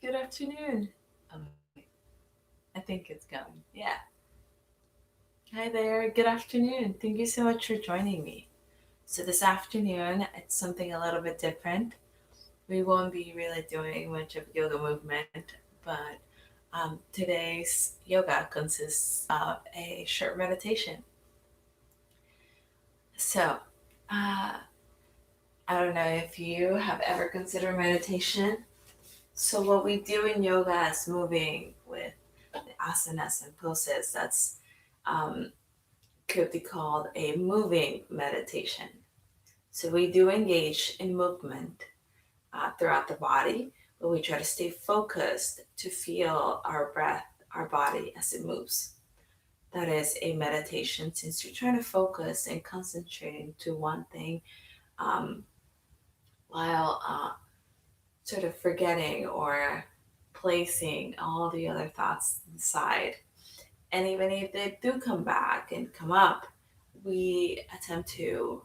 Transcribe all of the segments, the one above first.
Good afternoon. Oh, wait, I think it's going. Yeah. Hi there. Good afternoon. Thank you so much for joining me. So, this afternoon, it's something a little bit different. We won't be really doing much of yoga movement, but today's yoga consists of a short meditation. So, uh, I don't know if you have ever considered meditation. So, what we do in yoga is moving with the asanas and poses. That's um, could be called a moving meditation. So we do engage in movement throughout the body, but we try to stay focused to feel our breath, our body as it moves. That is a meditation since you're trying to focus and concentrating to one thing um, while sort of forgetting or placing all the other thoughts aside. And even if they do come back and come up, we attempt to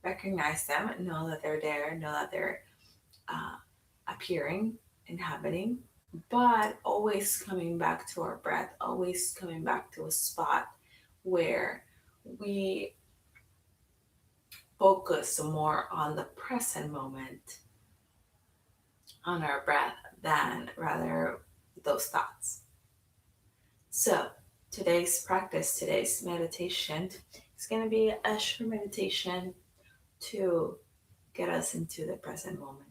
recognize them, know that they're there, know that they're appearing and happening, but always coming back to our breath, always coming back to a spot where we focus more on the present moment, on our breath, than rather those thoughts. So, today's practice, today's meditation is going to be a short meditation to get us into the present moment.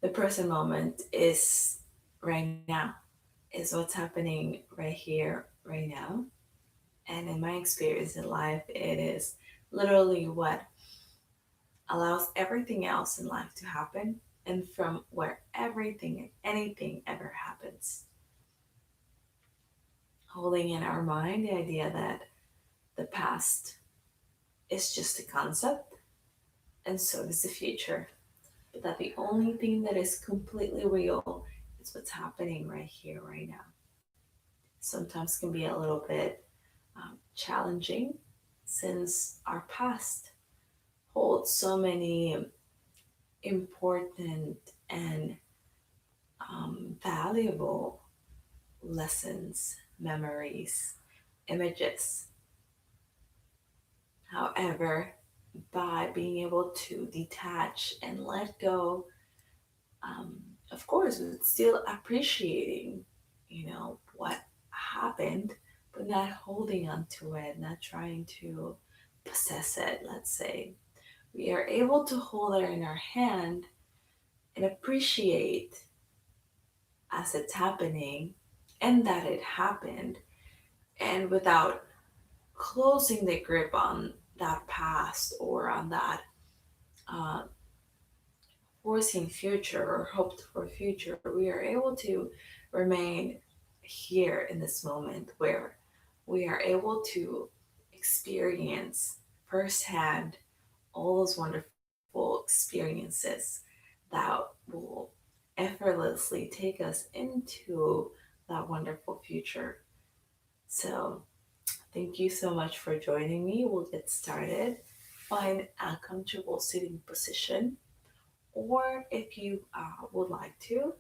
The present moment is right now, is what's happening right here, right now. And in my experience in life, it is literally what allows everything else in life to happen and from where everything and anything ever happens. Holding in our mind the idea that the past is just a concept and so is the future, but that the only thing that is completely real is what's happening right here, right now. Sometimes can be a little bit challenging since our past holds so many important and valuable lessons, memories, images. However, by being able to detach and let go, of course, with still appreciating, what happened, but not holding on to it, not trying to possess it, let's say. We are able to hold it in our hand and appreciate as it's happening and that it happened, and without closing the grip on that past or on that uh, foreseen future or hoped for future, we are able to remain here in this moment where we are able to experience firsthand all those wonderful experiences that will effortlessly take us into that wonderful future. So, thank you so much for joining me. We'll get started. Find a comfortable sitting position, or if you would like to,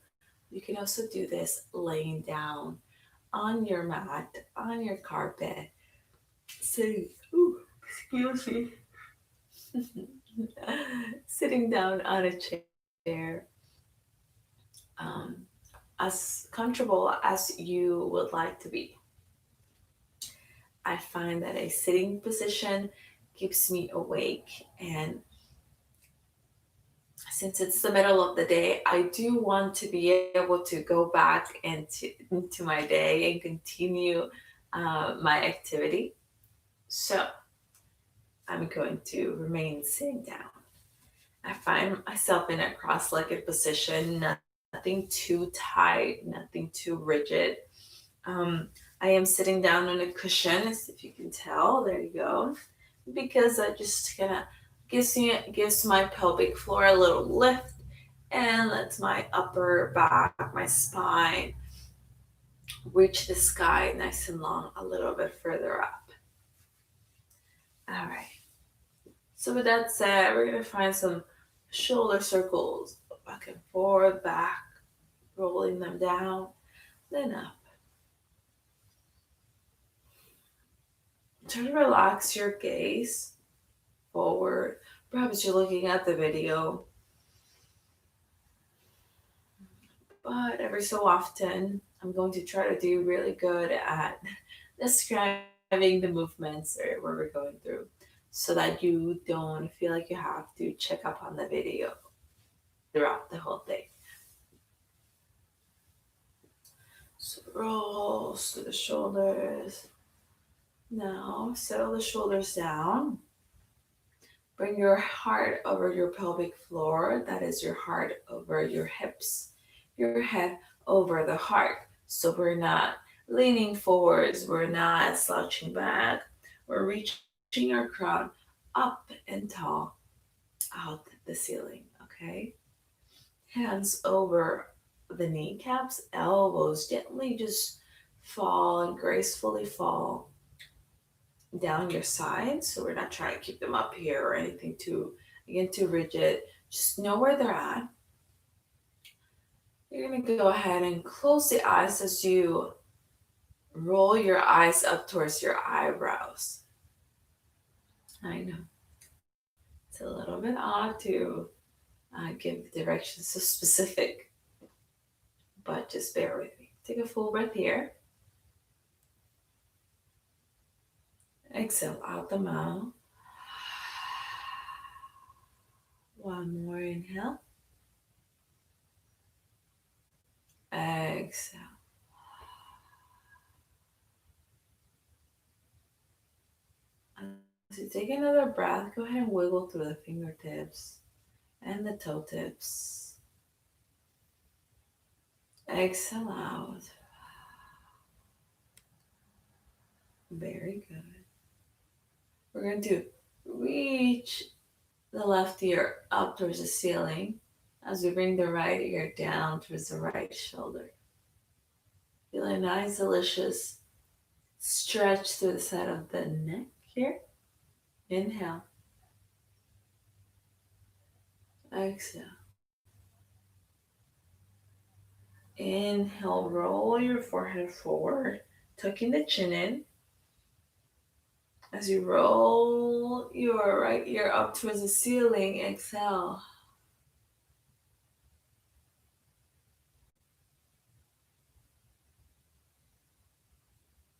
you can also do this laying down on your mat, on your carpet, sitting, ooh, excuse me, sitting down on a chair, um, as comfortable as you would like to be. I find that a sitting position keeps me awake, and since it's the middle of the day, I do want to be able to go back into my day and continue my activity. So I'm going to remain sitting down. I find myself in a cross legged position, nothing too tight, nothing too rigid. Um, I am sitting down on a cushion, as if you can tell. There you go. Because that just kind of gives my pelvic floor a little lift and lets my upper back, my spine reach the sky nice and long a little bit further up. All right. So with that said, we're gonna find some shoulder circles back and forth, back, rolling them down, then up. Try to relax your gaze forward. Perhaps you're looking at the video, but every so often, I'm going to try to do really good at describing the movements or what we're going through so that you don't feel like you have to check up on the video throughout the whole thing. So rolls through the shoulders. Now settle the shoulders down. Bring your heart over your pelvic floor. That is your heart over your hips. Your head over the heart. So we're not leaning forwards. We're not slouching back. We're reaching our crown up and tall out the ceiling. Okay. Hands over the kneecaps, elbows gently just fall and gracefully fall down your sides. So we're not trying to keep them up here or anything too, again, too rigid. Just know where they're at. You're going to go ahead and close the eyes as you roll your eyes up towards your eyebrows. I know it's a little bit odd to give directions so specific, but just bear with me. Take a full breath here. Exhale out the mouth. One more inhale. Exhale. As you take another breath, go ahead and wiggle through the fingertips and the toe tips. Exhale out. Very good. We're going to reach the left ear up towards the ceiling as we bring the right ear down towards the right shoulder. Feel a nice, delicious stretch through the side of the neck here. Inhale. Exhale. Inhale, roll your forehead forward, tucking the chin in. As you roll your right ear up towards the ceiling, exhale.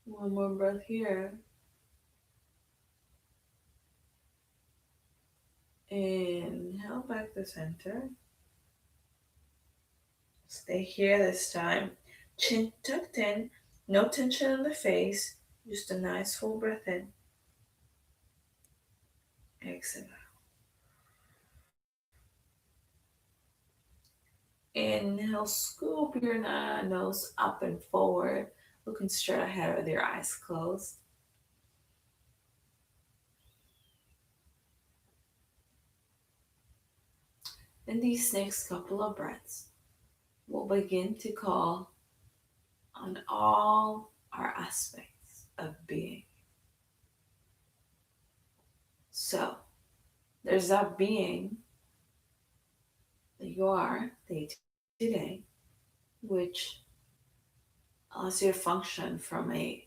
One more breath here. Inhale back to center. Stay here this time. Chin tucked in, no tension in the face, just a nice full breath in. Exhale. Inhale, scoop your nose up and forward, looking straight ahead with your eyes closed. In these next couple of breaths, we'll begin to call on all our aspects of being. So, there's that being that you are day to day, which allows you to function from a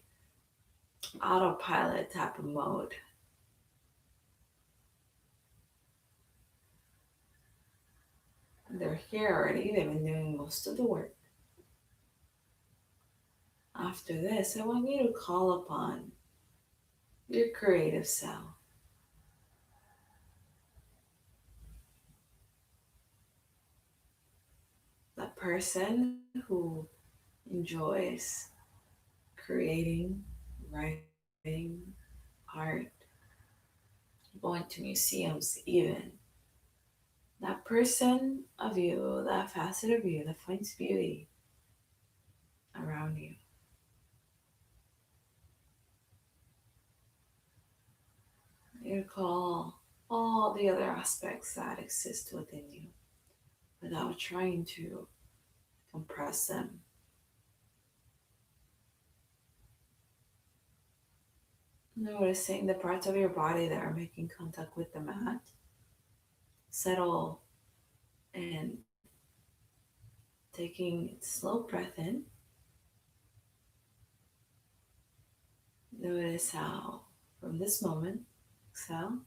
autopilot type of mode. They're here already, they've been doing most of the work. After this, I want you to call upon your creative self. The person who enjoys creating, writing, art, going to museums even. That person of you, that facet of you that finds beauty around you. You call all the other aspects that exist within you without trying to compress them. Noticing the parts of your body that are making contact with the mat. Settle and Taking a slow breath in, notice how from this moment, exhale,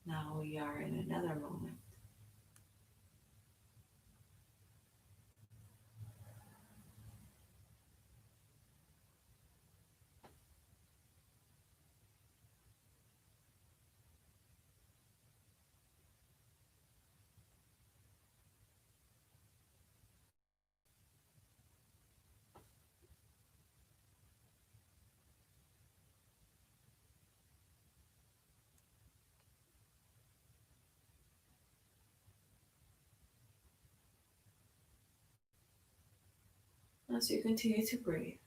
now we are in another moment. As you continue to breathe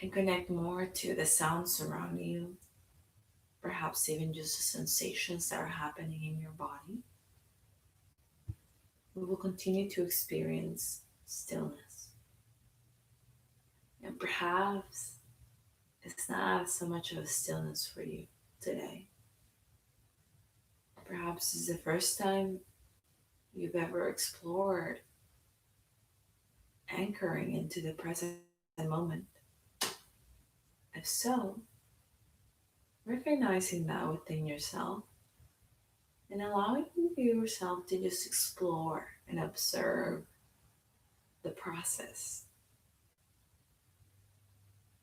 and connect more to the sounds surrounding you, perhaps even just the sensations that are happening in your body, we will continue to experience stillness. And perhaps it's not so much of a stillness for you today. Perhaps it's the first time you've ever explored anchoring into the present moment. If so, recognizing that within yourself and allowing yourself to just explore and observe the process.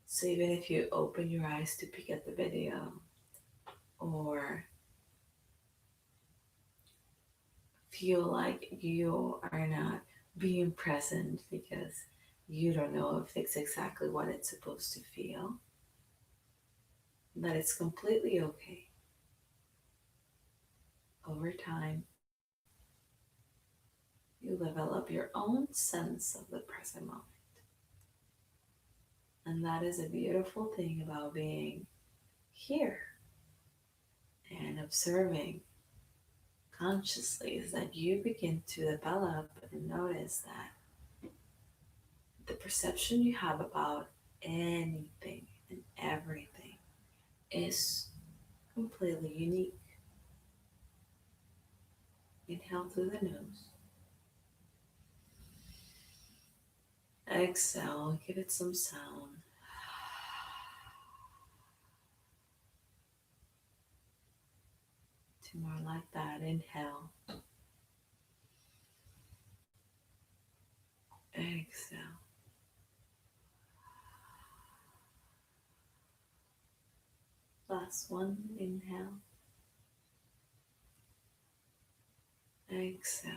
So even if you open your eyes to peek at the video or feel like you are not being present because you don't know if it's exactly what it's supposed to feel, that it's completely okay. Over time, you develop your own sense of the present moment. And that is a beautiful thing about being here and observing consciously, is that you begin to develop and notice that the perception you have about anything and everything is completely unique. Inhale through the nose. Exhale, give it some sound. Two more like that. Inhale. Exhale. Last one. Inhale. Exhale.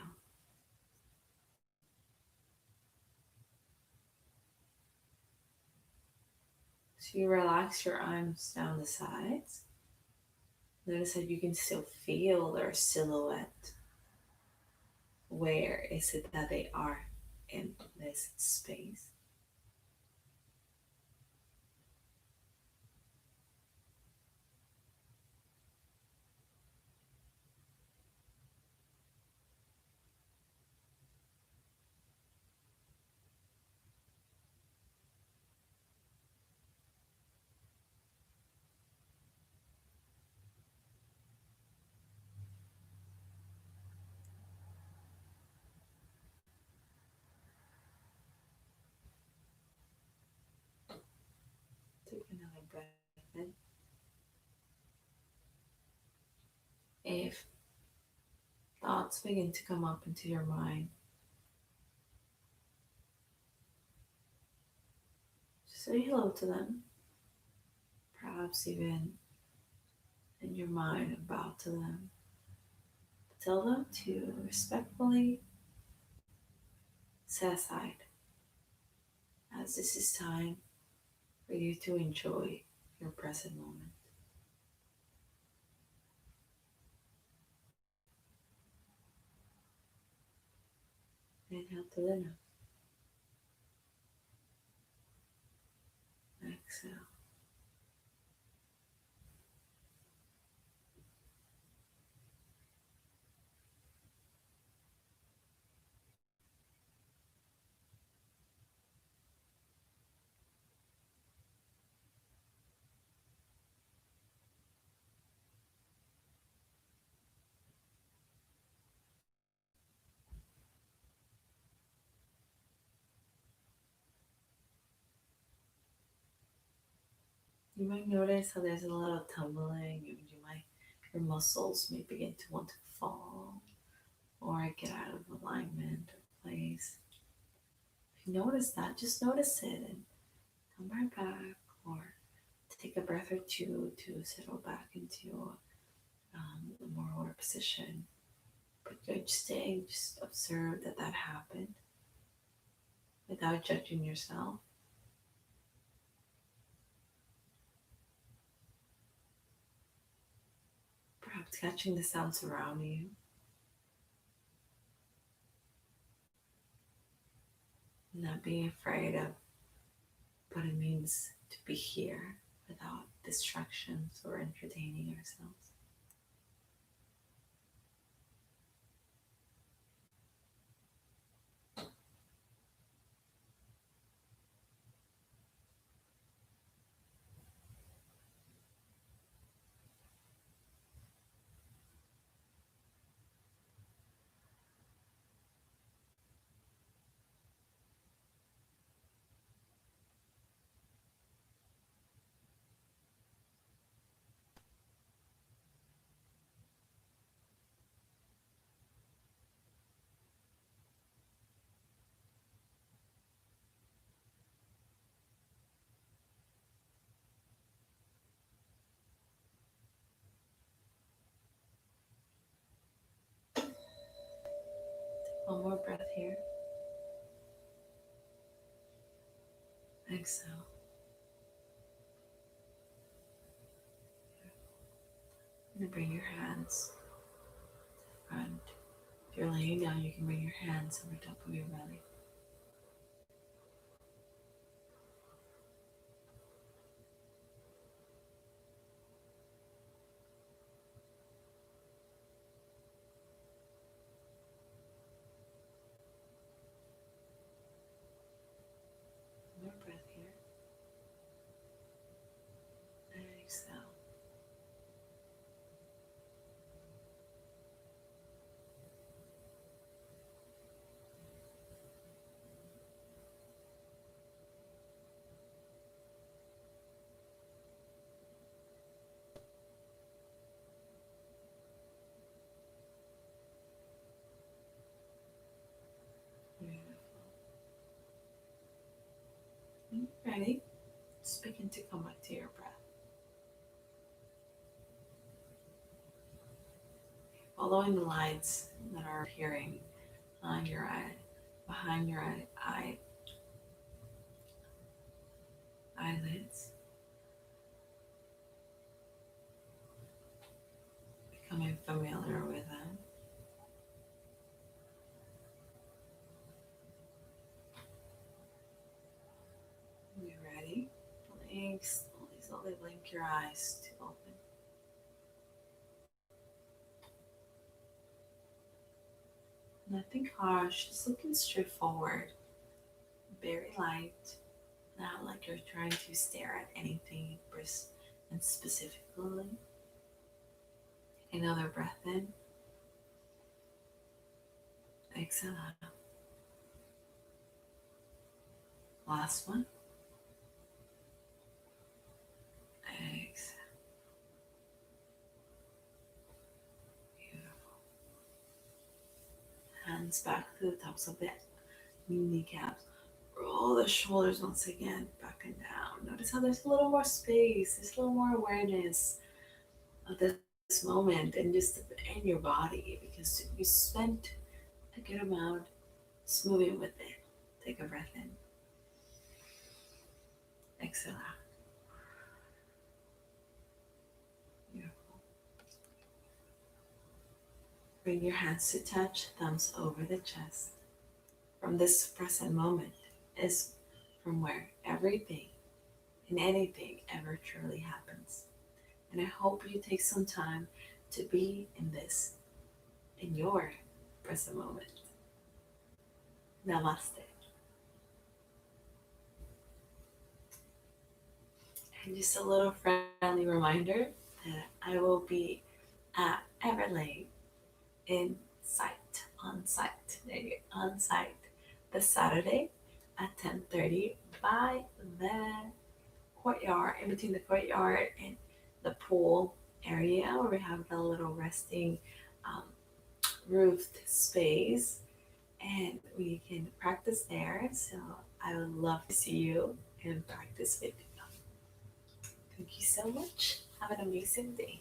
So you relax your arms down the sides. Notice that you can still feel their silhouette. Where is it that they are in this space? Take another breath in. If thoughts begin to come up into your mind, just say hello to them. Perhaps even in your mind, bow to them. Tell them to respectfully set aside, as this is time for you to enjoy your present moment. Inhale through the nose. Exhale. You might notice how there's a little tumbling, and your muscles may begin to want to fall or get out of alignment or place. If you notice that, just notice it and come right back, or take a breath or two to settle back into a more aware position. But good staying, just observe that that happened without judging yourself. Perhaps catching the sounds around you, not being afraid of what it means to be here without distractions or entertaining ourselves. One more breath here. Exhale. And bring your hands front. If you're laying down, you can bring your hands over top of your belly. One more breath here. Exhale. Beautiful. When you're ready, just begin to come back to your breath. Following the lights that are appearing on your eye, behind your eyelids, becoming familiar with them. When you're ready, blink slowly, slowly blink your eyes to open. Nothing harsh, just looking straight forward, very light, not like you're trying to stare at anything and specifically. Another breath in, exhale out. Last one, exhale. Beautiful. Hands back to the tops of the kneecaps. Roll the shoulders once again, back and down. Notice how there's a little more space, there's a little more awareness of this moment and just in your body because you spent a good amount just moving with it. Take a breath in, exhale out. Beautiful. Bring your hands to touch, thumbs over the chest. From this present moment is from where everything and anything ever truly happens. And I hope you take some time to be in this, in your present moment. Namaste. And just a little friendly reminder that I will be at Everlane in site, on site, on site this Saturday at 10:30 by the courtyard, in between the courtyard and the pool area, where we have the little resting um, roofed space, and we can practice there. So I would love to see you and practice with you. Thank you so much. Have an amazing day.